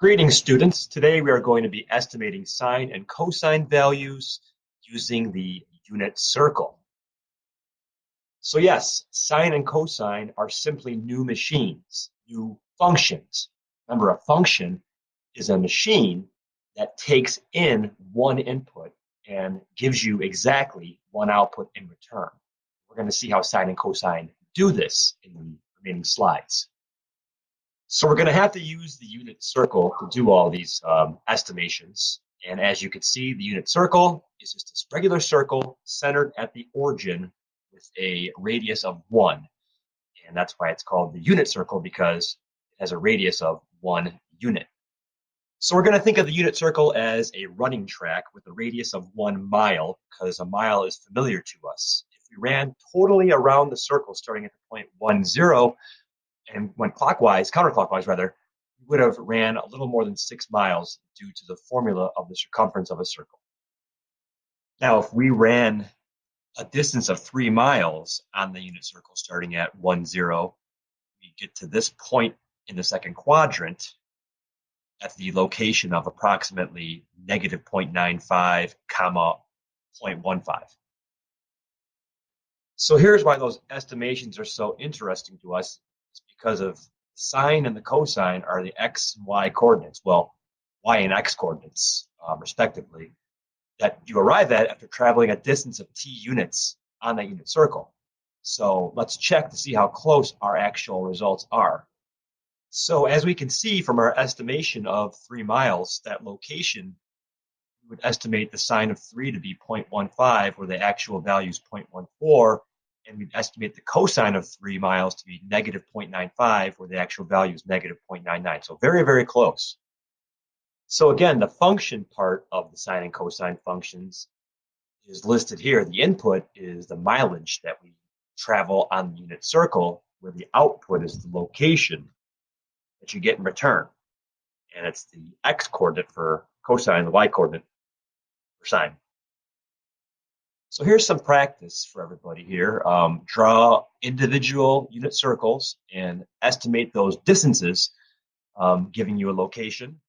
Greetings, students. Today we are going to be estimating sine and cosine values using the unit circle. So yes, sine and cosine are simply new machines, new functions. Remember, a function is a machine that takes in one input and gives you exactly one output in return. We're going to see how sine and cosine do this in the remaining slides. So we're going to have to use the unit circle to do all these estimations. And as you can see, the unit circle is just this regular circle centered at the origin with a radius of 1. And that's why it's called the unit circle, because it has a radius of 1 unit. So we're going to think of the unit circle as a running track with a radius of 1 mile, because a mile is familiar to us. If we ran totally around the circle starting at the point 1, 0, and went counterclockwise rather, we would have ran a little more than 6 miles due to the formula of the circumference of a circle. Now, if we ran a distance of 3 miles on the unit circle starting at 1, 0, we get to this point in the second quadrant at the location of approximately negative 0.95, comma 0.15. So here's why those estimations are so interesting to us. It's because of the sine and the cosine are the x and y coordinates, well, y and x coordinates, respectively, that you arrive at after traveling a distance of t units on that unit circle. So let's check to see how close our actual results are. So as we can see from our estimation of 3 miles, that location, we would estimate the sine of 3 to be 0.15, where the actual value is 0.14, and we'd estimate the cosine of 3 miles to be negative 0.95, where the actual value is negative 0.99. So very, very close. So again, the function part of the sine and cosine functions is listed here. The input is the mileage that we travel on the unit circle, where the output is the location that you get in return. And it's the x coordinate for cosine, the y coordinate for sine. So here's some practice for everybody here. Draw individual unit circles and estimate those distances, giving you a location.